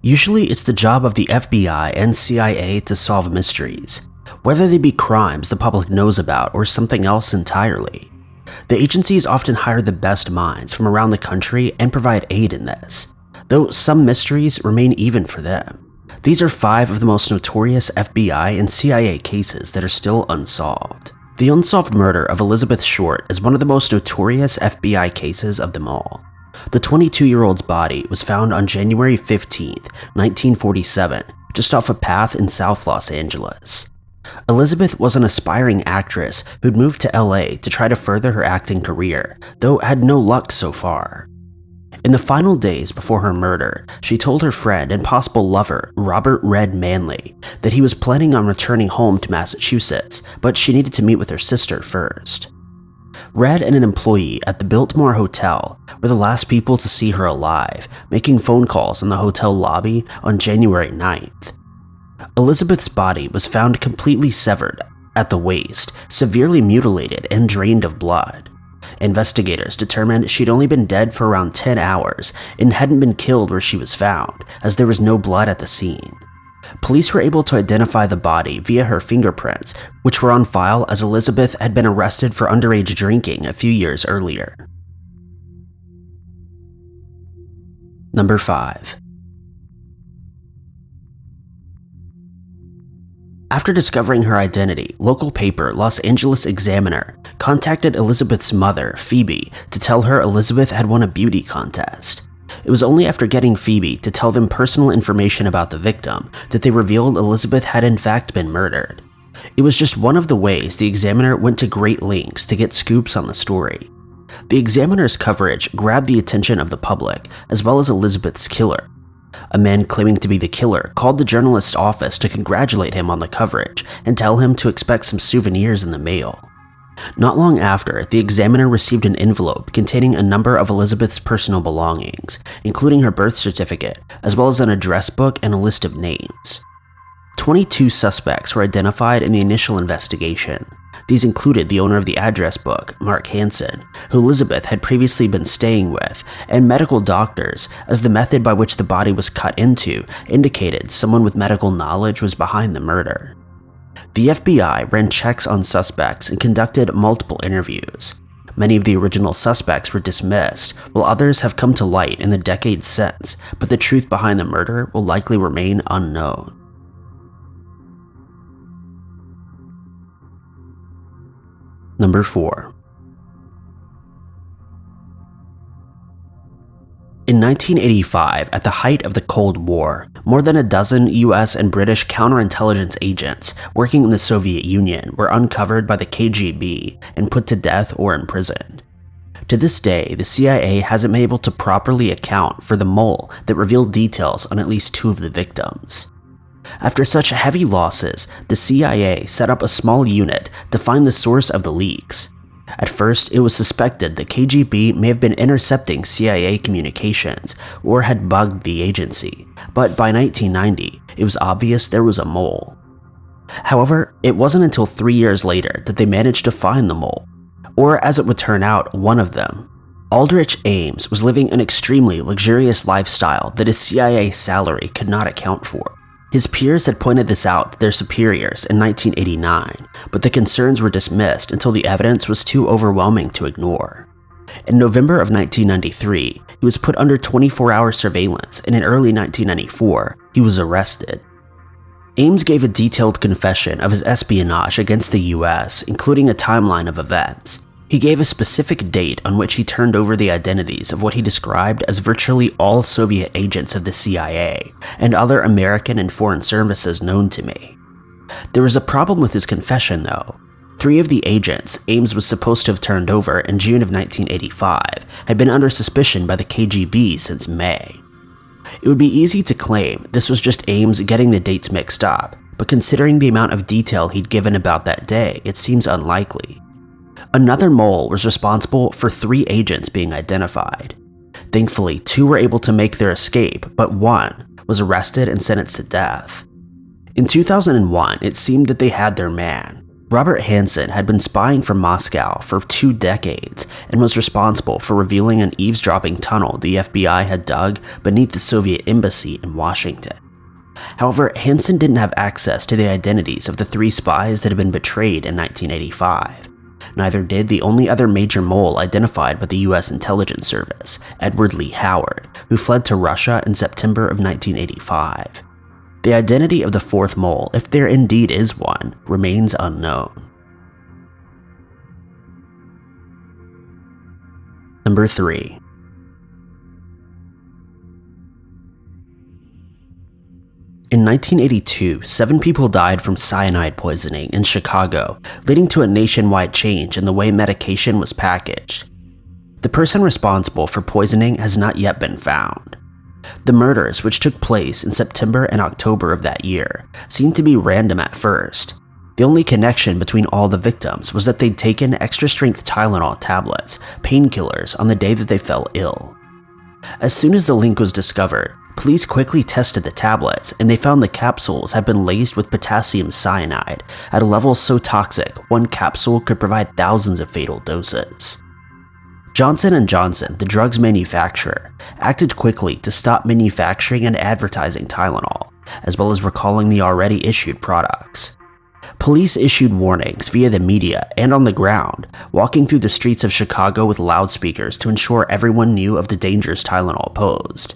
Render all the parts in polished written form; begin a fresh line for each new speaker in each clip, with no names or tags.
Usually it's the job of the FBI and CIA to solve mysteries, whether they be crimes the public knows about or something else entirely. The agencies often hire the best minds from around the country and provide aid in this, though some mysteries remain even for them. These are 5 of the most notorious FBI and CIA cases that are still unsolved. The unsolved murder of Elizabeth Short is one of the most notorious FBI cases of them all. The 22-year-old's body was found on January 15, 1947, just off a path in South Los Angeles. Elizabeth was an aspiring actress who'd moved to LA to try to further her acting career, though had no luck so far. In the final days before her murder, she told her friend and possible lover, Robert Red Manley, that he was planning on returning home to Massachusetts, but she needed to meet with her sister first. Red and an employee at the Biltmore Hotel were the last people to see her alive, making phone calls in the hotel lobby on January 9th. Elizabeth's body was found completely severed at the waist, severely mutilated and drained of blood. Investigators determined she'd only been dead for around 10 hours and hadn't been killed where she was found, as there was no blood at the scene. Police were able to identify the body via her fingerprints, which were on file as Elizabeth had been arrested for underage drinking a few years earlier. Number 5. After discovering her identity, local paper Los Angeles Examiner contacted Elizabeth's mother, Phoebe, to tell her Elizabeth had won a beauty contest. It was only after getting Phoebe to tell them personal information about the victim that they revealed Elizabeth had in fact been murdered. It was just one of the ways the Examiner went to great lengths to get scoops on the story. The Examiner's coverage grabbed the attention of the public, as well as Elizabeth's killer. A man claiming to be the killer called the journalist's office to congratulate him on the coverage and tell him to expect some souvenirs in the mail. Not long after, the Examiner received an envelope containing a number of Elizabeth's personal belongings, including her birth certificate, as well as an address book and a list of names. 22 suspects were identified in the initial investigation. These included the owner of the address book, Mark Hansen, who Elizabeth had previously been staying with, and medical doctors, as the method by which the body was cut into indicated someone with medical knowledge was behind the murder. The FBI ran checks on suspects and conducted multiple interviews. Many of the original suspects were dismissed, while others have come to light in the decades since, but the truth behind the murder will likely remain unknown. Number 4. In 1985, at the height of the Cold War, more than a dozen US and British counterintelligence agents working in the Soviet Union were uncovered by the KGB and put to death or imprisoned. To this day, the CIA hasn't been able to properly account for the mole that revealed details on at least 2 of the victims. After such heavy losses, the CIA set up a small unit to find the source of the leaks. At first, it was suspected the KGB may have been intercepting CIA communications or had bugged the agency, but by 1990, it was obvious there was a mole. However, it wasn't until 3 years later that they managed to find the mole, or as it would turn out, one of them. Aldrich Ames was living an extremely luxurious lifestyle that his CIA salary could not account for. His peers had pointed this out to their superiors in 1989, but the concerns were dismissed until the evidence was too overwhelming to ignore. In November of 1993, he was put under 24-hour surveillance, and in early 1994, he was arrested. Ames gave a detailed confession of his espionage against the US, including a timeline of events. He gave a specific date on which he turned over the identities of what he described as virtually all Soviet agents of the CIA and other American and foreign services known to me. There was a problem with his confession, though. 3 of the agents Ames was supposed to have turned over in June of 1985 had been under suspicion by the KGB since May. It would be easy to claim this was just Ames getting the dates mixed up, but considering the amount of detail he'd given about that day, it seems unlikely. Another mole was responsible for 3 agents being identified. Thankfully, 2 were able to make their escape, but 1 was arrested and sentenced to death. In 2001, it seemed that they had their man. Robert Hansen had been spying from Moscow for 2 decades and was responsible for revealing an eavesdropping tunnel the FBI had dug beneath the Soviet embassy in Washington. However, Hansen didn't have access to the identities of the 3 spies that had been betrayed in 1985. Neither did the only other major mole identified by the U.S. intelligence service, Edward Lee Howard, who fled to Russia in September of 1985. The identity of the 4th mole, if there indeed is one, remains unknown. Number 3. In 1982, 7 people died from cyanide poisoning in Chicago, leading to a nationwide change in the way medication was packaged. The person responsible for poisoning has not yet been found. The murders, which took place in September and October of that year, seemed to be random at first. The only connection between all the victims was that they'd taken extra-strength Tylenol tablets, painkillers, on the day that they fell ill. As soon as the link was discovered, police quickly tested the tablets, and they found the capsules had been laced with potassium cyanide at a level so toxic one capsule could provide thousands of fatal doses. Johnson & Johnson, the drug's manufacturer, acted quickly to stop manufacturing and advertising Tylenol, as well as recalling the already issued products. Police issued warnings via the media and on the ground, walking through the streets of Chicago with loudspeakers to ensure everyone knew of the dangers Tylenol posed.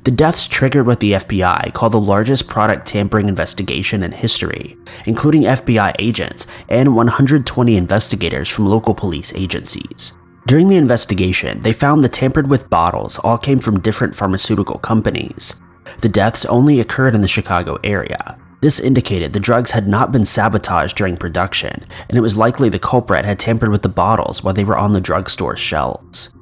The deaths triggered what the FBI called the largest product tampering investigation in history, including FBI agents and 120 investigators from local police agencies. During the investigation, they found the tampered-with bottles all came from different pharmaceutical companies. The deaths only occurred in the Chicago area. This indicated the drugs had not been sabotaged during production, and it was likely the culprit had tampered with the bottles while they were on the drugstore shelves.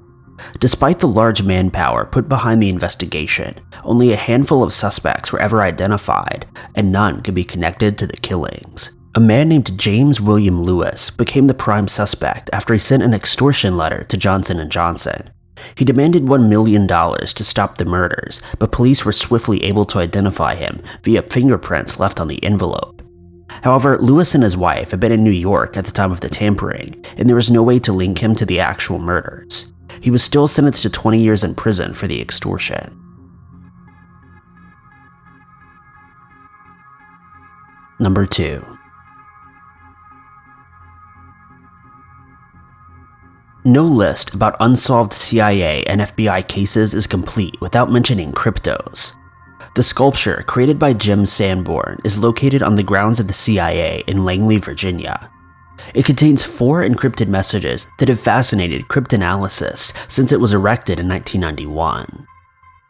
Despite the large manpower put behind the investigation, only a handful of suspects were ever identified, and none could be connected to the killings. A man named James William Lewis became the prime suspect after he sent an extortion letter to Johnson & Johnson. He demanded $1 million to stop the murders, but police were swiftly able to identify him via fingerprints left on the envelope. However, Lewis and his wife had been in New York at the time of the tampering, and there was no way to link him to the actual murders. He was still sentenced to 20 years in prison for the extortion. Number 2. No list about unsolved CIA and FBI cases is complete without mentioning Kryptos. The sculpture, created by Jim Sanborn, is located on the grounds of the CIA in Langley, Virginia. It contains 4 encrypted messages that have fascinated cryptanalysts since it was erected in 1991.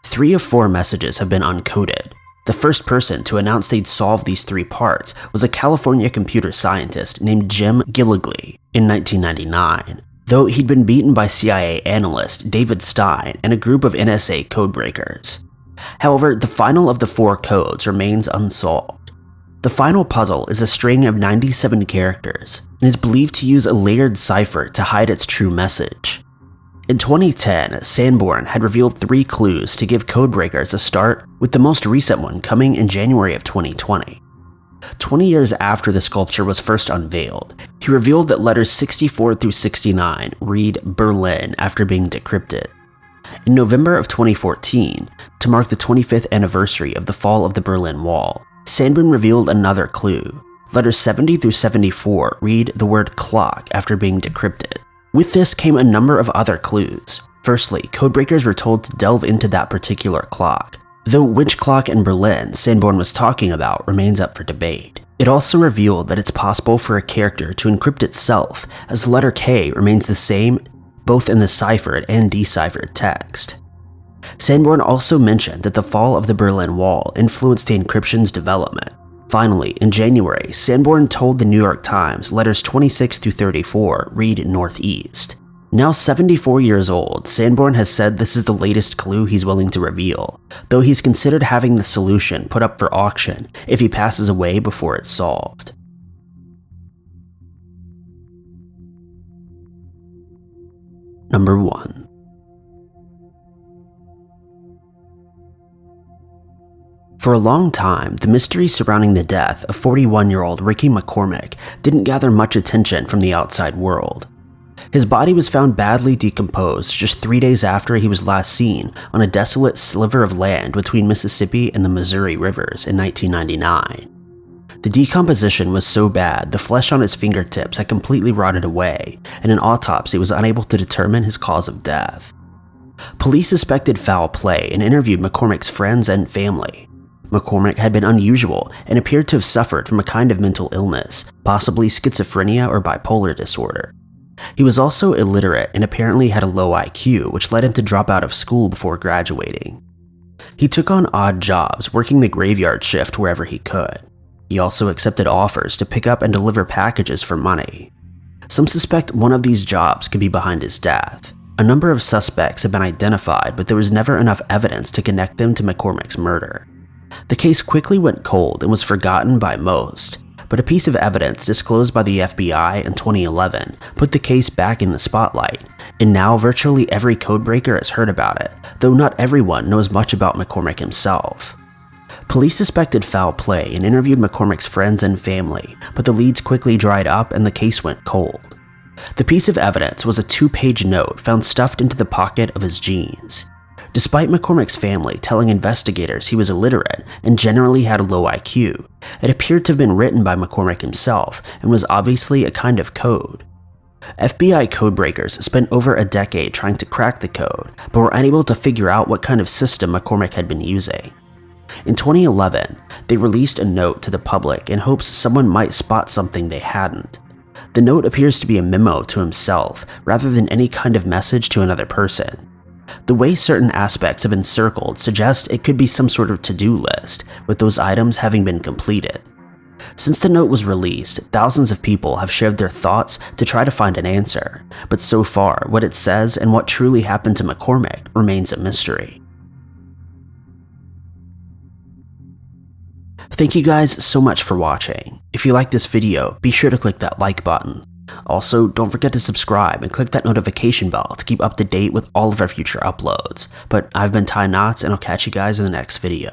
3 of 4 messages have been uncoded. The first person to announce they'd solved these 3 parts was a California computer scientist named Jim Gilligley in 1999. Though he'd been beaten by CIA analyst David Stein and a group of NSA codebreakers. However, the final of the 4 codes remains unsolved. The final puzzle is a string of 97 characters and is believed to use a layered cipher to hide its true message. In 2010, Sanborn had revealed 3 clues to give codebreakers a start, with the most recent one coming in January of 2020. 20 years after the sculpture was first unveiled, he revealed that letters 64 through 69 read Berlin after being decrypted. In November of 2014, to mark the 25th anniversary of the fall of the Berlin Wall, Sanborn revealed another clue. Letters 70 through 74 read the word clock after being decrypted. With this came a number of other clues. Firstly, codebreakers were told to delve into that particular clock, though which clock in Berlin Sanborn was talking about remains up for debate. It also revealed that it's possible for a character to encrypt itself, as the letter K remains the same both in the ciphered and deciphered text. Sanborn also mentioned that the fall of the Berlin Wall influenced the encryption's development. Finally, in January, Sanborn told the New York Times letters 26 through 34 read northeast. Now 74 years old, Sanborn has said this is the latest clue he's willing to reveal, though he's considered having the solution put up for auction if he passes away before it's solved. Number 1. For a long time, the mystery surrounding the death of 41-year-old Ricky McCormick didn't gather much attention from the outside world. His body was found badly decomposed just 3 days after he was last seen on a desolate sliver of land between Mississippi and the Missouri rivers in 1999. The decomposition was so bad, the flesh on his fingertips had completely rotted away, and an autopsy was unable to determine his cause of death. Police suspected foul play and interviewed McCormick's friends and family. McCormick had been unusual and appeared to have suffered from a kind of mental illness, possibly schizophrenia or bipolar disorder. He was also illiterate and apparently had a low IQ, which led him to drop out of school before graduating. He took on odd jobs, working the graveyard shift wherever he could. He also accepted offers to pick up and deliver packages for money. Some suspect one of these jobs could be behind his death. A number of suspects have been identified, but there was never enough evidence to connect them to McCormick's murder. The case quickly went cold and was forgotten by most, but a piece of evidence disclosed by the FBI in 2011 put the case back in the spotlight, and now virtually every codebreaker has heard about it, though not everyone knows much about McCormick himself. Police suspected foul play and interviewed McCormick's friends and family, but the leads quickly dried up and the case went cold. The piece of evidence was a 2-page note found stuffed into the pocket of his jeans. Despite McCormick's family telling investigators he was illiterate and generally had a low IQ, it appeared to have been written by McCormick himself and was obviously a kind of code. FBI codebreakers spent over a decade trying to crack the code, but were unable to figure out what kind of system McCormick had been using. In 2011, they released a note to the public in hopes someone might spot something they hadn't. The note appears to be a memo to himself rather than any kind of message to another person. The way certain aspects have been circled suggests it could be some sort of to-do list, with those items having been completed. Since the note was released, thousands of people have shared their thoughts to try to find an answer, but so far, what it says and what truly happened to McCormick remains a mystery. Thank you guys so much for watching. If you liked this video, be sure to click that like button. Also, don't forget to subscribe and click that notification bell to keep up to date with all of our future uploads. But I've been Ty Knotts, and I'll catch you guys in the next video.